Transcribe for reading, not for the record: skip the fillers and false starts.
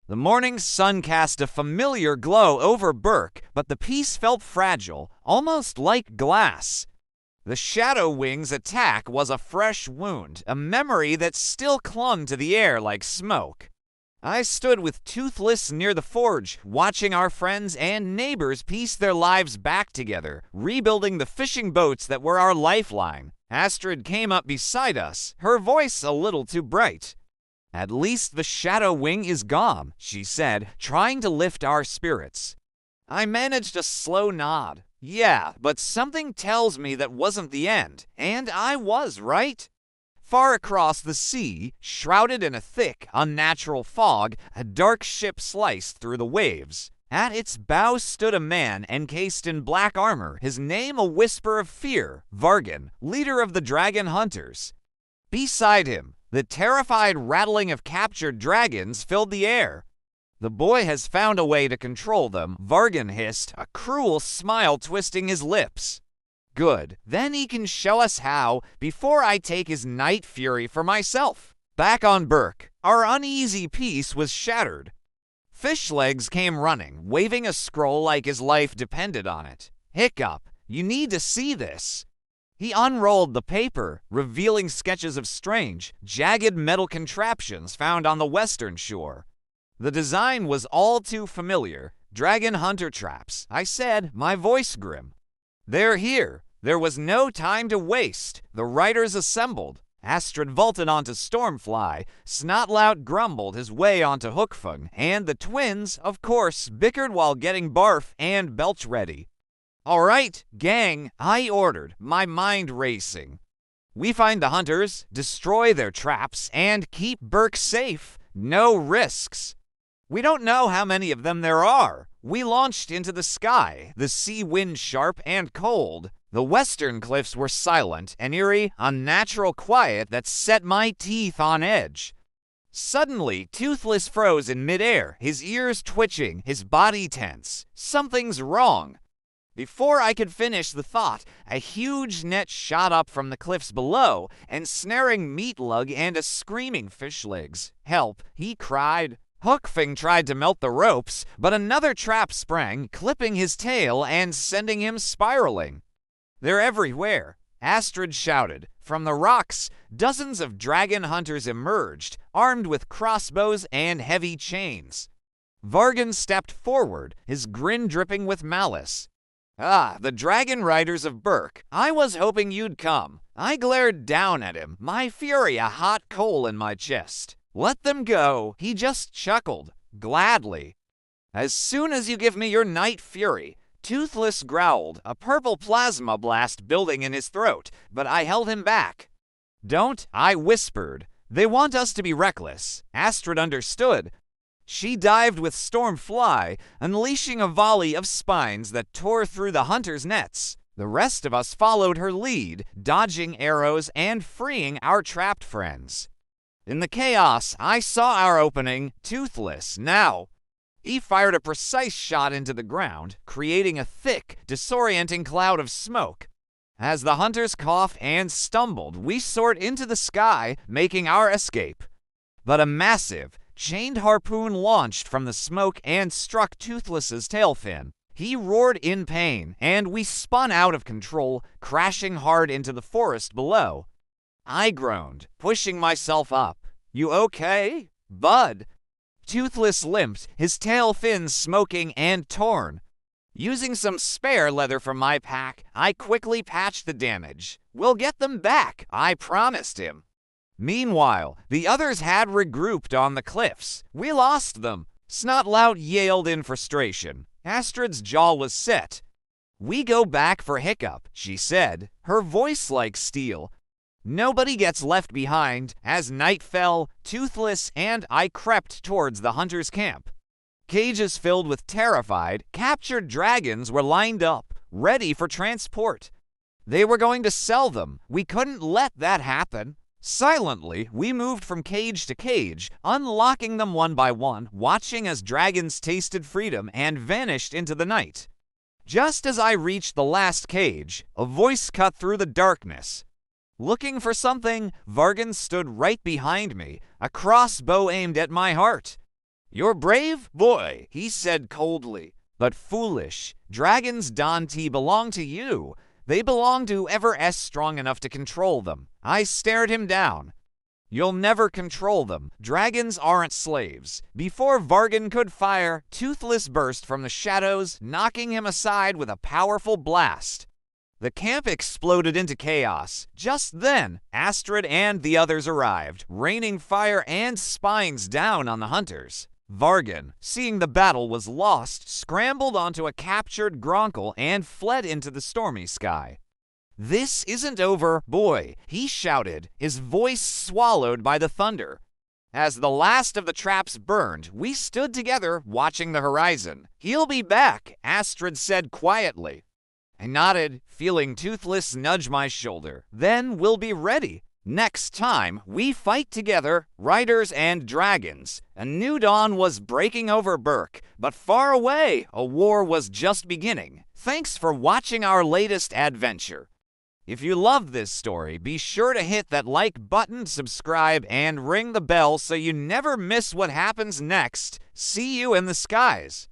The morning sun cast a familiar glow over Burke, but the piece felt fragile, almost like glass. The Shadow Wing's attack was a fresh wound, a memory that still clung to the air like smoke. I stood with Toothless near the forge, watching our friends and neighbors piece their lives back together, rebuilding the fishing boats that were our lifeline. Astrid came up beside us, her voice a little too bright. "At least the Shadow Wing is gone," she said, trying to lift our spirits. I managed a slow nod. Yeah, but something tells me that wasn't the end, and I was right. Far across the sea, shrouded in a thick, unnatural fog, a dark ship sliced through the waves. At its bow stood a man encased in black armor, his name a whisper of fear, Vargan, leader of the dragon hunters. Beside him, the terrified rattling of captured dragons filled the air. "The boy has found a way to control them," Vargan hissed, a cruel smile twisting his lips. "Good. Then he can show us how, before I take his night fury for myself." Back on Burke, our uneasy peace was shattered. Fishlegs came running, waving a scroll like his life depended on it. "Hiccup, you need to see this." He unrolled the paper, revealing sketches of strange, jagged metal contraptions found on the western shore. The design was all too familiar. "Dragon hunter traps," I said, my voice grim. "They're here." There was no time to waste. The riders assembled. Astrid vaulted onto Stormfly, Snotlout grumbled his way onto Hookfung, and the twins, of course, bickered while getting Barf and Belch ready. "All right, gang," I ordered, my mind racing. "We find the hunters, destroy their traps, and keep Burke safe. No risks." We don't know how many of them there are. We launched into the sky, the sea wind sharp and cold. The western cliffs were silent, an eerie, unnatural quiet that set my teeth on edge. Suddenly, Toothless froze in midair, his ears twitching, his body tense. Something's wrong. Before I could finish the thought, a huge net shot up from the cliffs below, ensnaring Meatlug and a screaming Fishlegs. "Help," he cried. Hookfing tried to melt the ropes, but another trap sprang, clipping his tail and sending him spiraling. "They're everywhere," Astrid shouted. From the rocks, dozens of dragon hunters emerged, armed with crossbows and heavy chains. Vargan stepped forward, his grin dripping with malice. "Ah, the dragon riders of Burke. I was hoping you'd come." I glared down at him, my fury a hot coal in my chest. "Let them go," he just chuckled. "Gladly." "As soon as you give me your night fury," Toothless growled, a purple plasma blast building in his throat, but I held him back. "Don't," I whispered. "They want us to be reckless." Astrid understood. She dived with Stormfly, unleashing a volley of spines that tore through the hunter's nets. The rest of us followed her lead, dodging arrows and freeing our trapped friends. In the chaos, I saw our opening, Toothless, now. He fired a precise shot into the ground, creating a thick, disorienting cloud of smoke. As the hunters coughed and stumbled, we soared into the sky, making our escape. But a massive, chained harpoon launched from the smoke and struck Toothless's tail fin. He roared in pain, and we spun out of control, crashing hard into the forest below. I groaned, pushing myself up. "You okay, bud?" Toothless limped, his tail fins smoking and torn. Using some spare leather from my pack, I quickly patched the damage. "We'll get them back," I promised him. Meanwhile, the others had regrouped on the cliffs. "We lost them," Snotlout yelled in frustration. Astrid's jaw was set. "We go back for Hiccup," she said, her voice like steel. Nobody gets left behind. As night fell, Toothless and I crept towards the hunter's camp. Cages filled with terrified, captured dragons were lined up, ready for transport. They were going to sell them. We couldn't let that happen. Silently, we moved from cage to cage, unlocking them one by one, watching as dragons tasted freedom and vanished into the night. Just as I reached the last cage, a voice cut through the darkness. Looking for something, Vargan stood right behind me, a crossbow aimed at my heart. "You're brave, boy," he said coldly, "but foolish. Dragons, Dante, belong to you. They belong to whoever is strong enough to control them." I stared him down. "You'll never control them. Dragons aren't slaves." Before Vargan could fire, Toothless burst from the shadows, knocking him aside with a powerful blast. The camp exploded into chaos. Just then, Astrid and the others arrived, raining fire and spines down on the hunters. Vargan, seeing the battle was lost, scrambled onto a captured Gronkle and fled into the stormy sky. "This isn't over, boy," he shouted, his voice swallowed by the thunder. As the last of the traps burned, we stood together, watching the horizon. "He'll be back," Astrid said quietly. I nodded, feeling Toothless nudge my shoulder. "Then we'll be ready. Next time, we fight together, riders and dragons." A new dawn was breaking over Berk, but far away, a war was just beginning. Thanks for watching our latest adventure. If you loved this story, be sure to hit that like button, subscribe, and ring the bell so you never miss what happens next. See you in the skies.